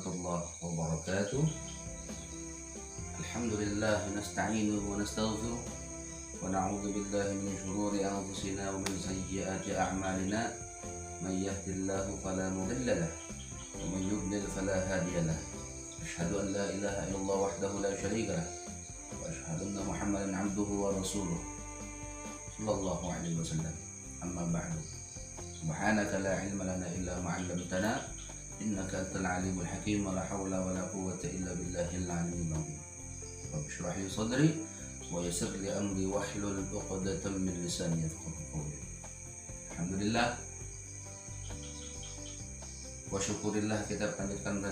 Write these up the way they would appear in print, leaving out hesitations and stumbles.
warahmatullahi wabarakatuh. Alhamdulillah nasta'inuhu wa nastaghfiruh wa na'udzu billahi min shururi anfusina wa min sayyiati a'malina. May yahdihillahu fala mudilla lahu wa may yudlil fala hadiya lahu. Asyhadu an la ilaha illallah wahdahu la syarika lahu wa asyhadu anna Muhammadan 'abduhu wa rasuluh sallallahu alaihi wasallam. Amma ba'du. Subhanaka la ilma lana illa ma 'allamtana innaka antal alimul hakim wa la haula wa la quwwata illa billahil aliyyil azim. Rabbi shrah li sadri wa yassir li amri wahlul 'uqdatam min lisani yafqahu qawli. Alhamdulillah wa syukurillah, kita panjatkan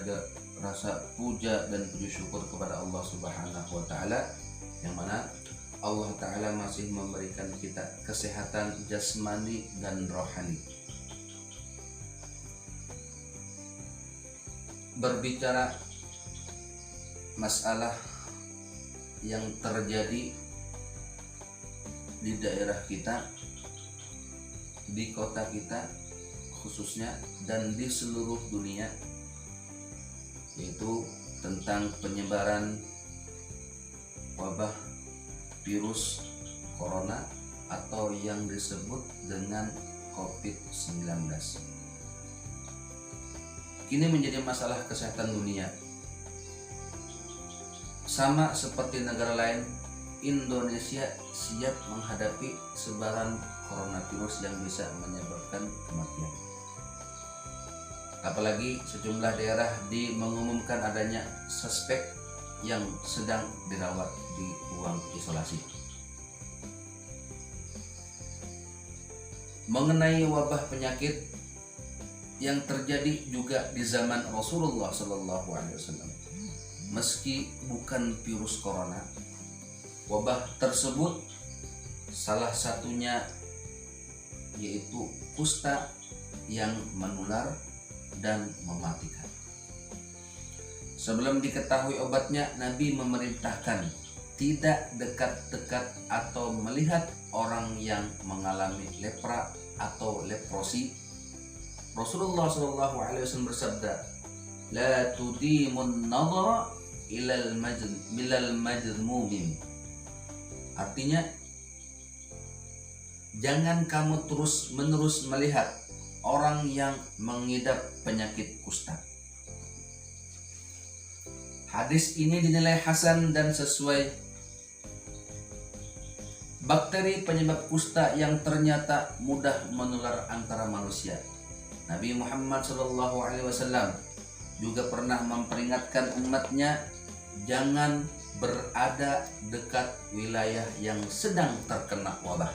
rasa puja dan puji syukur kepada Allah Subhanahu wa taala, yang mana Allah taala masih memberikan kita kesehatan jasmani dan rohani. Berbicara masalah yang terjadi di daerah kita, di kota kita khususnya, dan di seluruh dunia, yaitu tentang penyebaran wabah virus corona atau yang disebut dengan COVID-19. Kini menjadi masalah kesehatan dunia. Sama seperti negara lain, Indonesia siap menghadapi sebaran coronavirus yang bisa menyebabkan kematian. Apalagi sejumlah daerah mengumumkan adanya suspek yang sedang dirawat di ruang isolasi. Mengenai wabah penyakit yang terjadi juga di zaman Rasulullah SAW, meski bukan virus corona, wabah tersebut salah satunya yaitu kusta yang menular dan mematikan. Sebelum diketahui obatnya, Nabi memerintahkan tidak dekat-dekat atau melihat orang yang mengalami lepra atau leprosi. Rasulullah SAW bersabda, "La tudimun nadhara ilal majzmumin." Artinya, jangan kamu terus-menerus melihat orang yang mengidap penyakit kusta. Hadis ini dinilai hasan dan sesuai. Bakteri penyebab kusta yang ternyata mudah menular antara manusia. Nabi Muhammad SAW juga pernah memperingatkan umatnya jangan berada dekat wilayah yang sedang terkena wabah.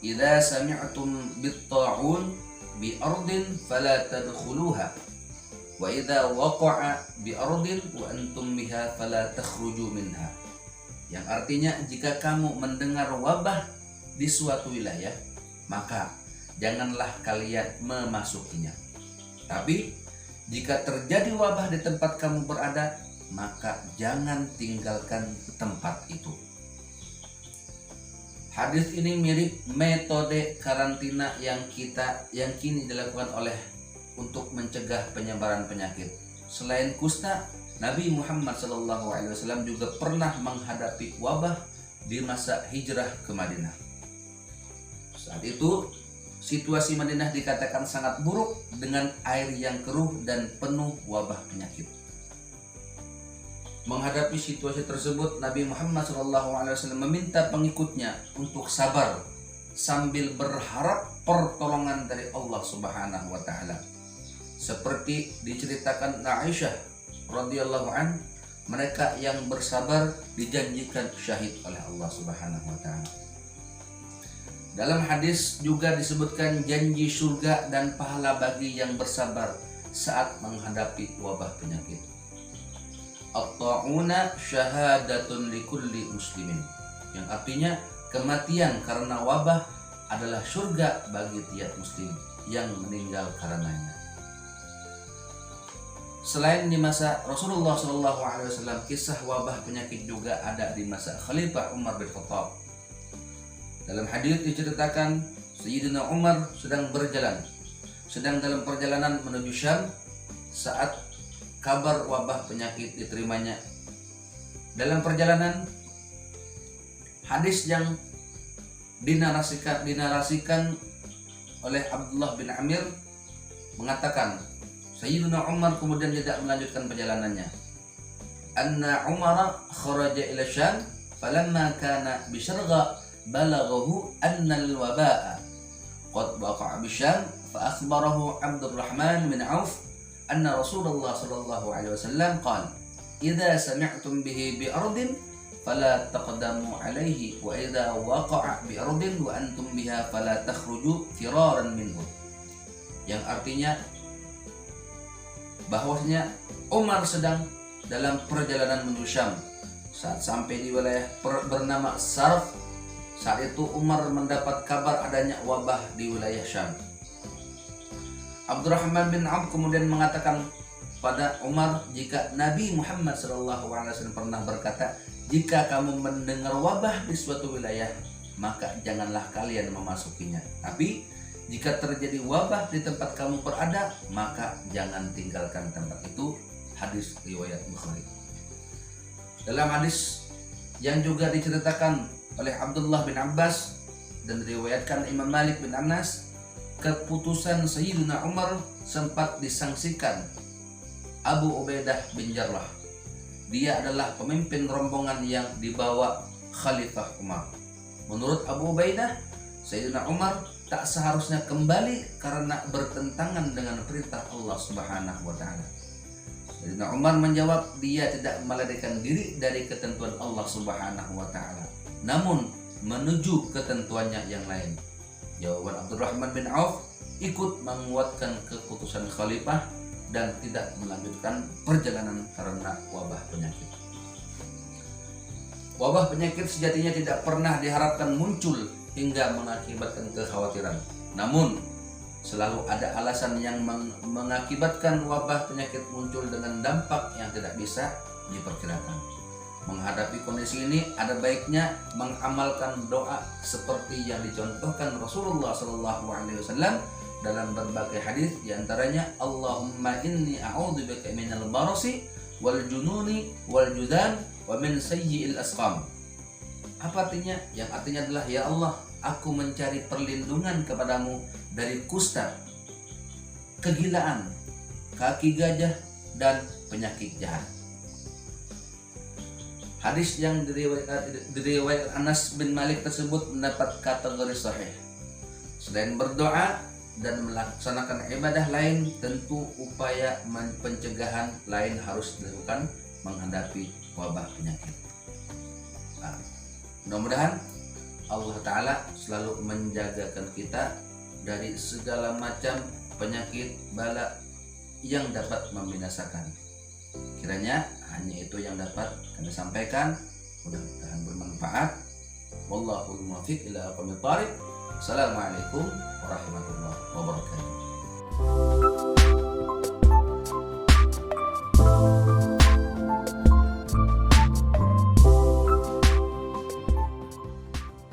Idza sami'tum bit-ta'un bi ardin fala tadkhuluha wa idza waqa'a bi ardin wa antum biha fala takhruju minha. Yang artinya, jika kamu mendengar wabah di suatu wilayah, maka janganlah kalian memasukinya. Tapi jika terjadi wabah di tempat kamu berada, maka jangan tinggalkan tempat itu. Hadis ini mirip metode karantina yang kini dilakukan untuk mencegah penyebaran penyakit. Selain kusta, Nabi Muhammad SAW juga pernah menghadapi wabah di masa hijrah ke Madinah. Saat itu situasi Madinah dikatakan sangat buruk dengan air yang keruh dan penuh wabah penyakit. Menghadapi situasi tersebut, Nabi Muhammad SAW meminta pengikutnya untuk sabar sambil berharap pertolongan dari Allah Subhanahu wa taala. Seperti diceritakan Aisyah radhiyallahu an, mereka yang bersabar dijanjikan syahid oleh Allah Subhanahu wa taala. Dalam hadis juga disebutkan janji surga dan pahala bagi yang bersabar saat menghadapi wabah penyakit. At-ta'una syahadatun likulli muslimin, yang artinya kematian karena wabah adalah surga bagi tiap muslim yang meninggal karenanya. Selain di masa Rasulullah SAW, kisah wabah penyakit juga ada di masa Khalifah Umar bin Khattab. Dalam hadis diceritakan Sayyidina Umar sedang dalam perjalanan menuju Syam saat kabar wabah penyakit diterimanya. Dalam perjalanan, hadis yang dinarasikan oleh Abdullah bin Amir mengatakan, Sayyidina Umar kemudian tidak melanjutkan perjalanannya. Anna Umar kharaja ila Syam falamma kana bi Syarqa balaghahu anna al-waba'a qad waqa'a bi Syam fa akhbarahu Abdurrahman bin Auf anna Rasulullah sallallahu alaihi wasallam qala idza sami'tum bihi bi ardin fala taqdamu alaihi wa idza waqa'a bi ardin wa antum biha fala takhruju firaran minhu. Yang artinya bahwasanya Umar sedang dalam perjalanan menuju Syam. Saat sampai di wilayah bernama Sarf, saat itu Umar mendapat kabar adanya wabah di wilayah Syam. Abdurrahman bin Auf kemudian mengatakan pada Umar, jika Nabi Muhammad SAW pernah berkata, jika kamu mendengar wabah di suatu wilayah, maka janganlah kalian memasukinya. Tapi jika terjadi wabah di tempat kamu berada, maka jangan tinggalkan tempat itu. Hadis riwayat Bukhari. Dalam hadis yang juga diceritakan oleh Abdullah bin Abbas dan diriwayatkan Imam Malik bin Anas, keputusan Sayyidina Umar sempat disangsikan Abu Ubaidah bin Jarrah. Dia adalah pemimpin rombongan yang dibawa Khalifah Umar. Menurut Abu Ubaidah, Sayyidina Umar tak seharusnya kembali karena bertentangan dengan perintah Allah Subhanahu wa taala. Sayyidina Umar menjawab, dia tidak melarikan diri dari ketentuan Allah Subhanahu wa taala, namun menuju ketentuannya yang lain. Jawaban Abdurrahman bin Auf ikut menguatkan keputusan khalifah dan tidak melanjutkan perjalanan karena wabah penyakit. Wabah penyakit sejatinya tidak pernah diharapkan muncul hingga mengakibatkan kekhawatiran. Namun, selalu ada alasan yang mengakibatkan wabah penyakit muncul dengan dampak yang tidak bisa diperkirakan. Menghadapi kondisi ini, ada baiknya mengamalkan doa seperti yang dicontohkan Rasulullah SAW dalam berbagai hadis, diantaranya Allahumma inni a'udzubika minal barasi wal jununi wal judan wa min sayyi'il asqam. Apa artinya? Yang artinya adalah, ya Allah, aku mencari perlindungan kepadamu dari kusta, kegilaan, kaki gajah, dan penyakit jahat. Hadis yang diriwayat Anas bin Malik tersebut mendapat kategori sahih. Selain berdoa dan melaksanakan ibadah lain, tentu upaya pencegahan lain harus dilakukan menghadapi wabah penyakit. Mudah-mudahan Allah Ta'ala selalu menjagakan kita dari segala macam penyakit bala yang dapat membinasakan. Kiranya hanya itu yang dapat kami sampaikan. Mudah-mudahan bermanfaat. Wallahul muwaffiq ila aqwamit thariq. Assalamualaikum warahmatullahi wabarakatuh.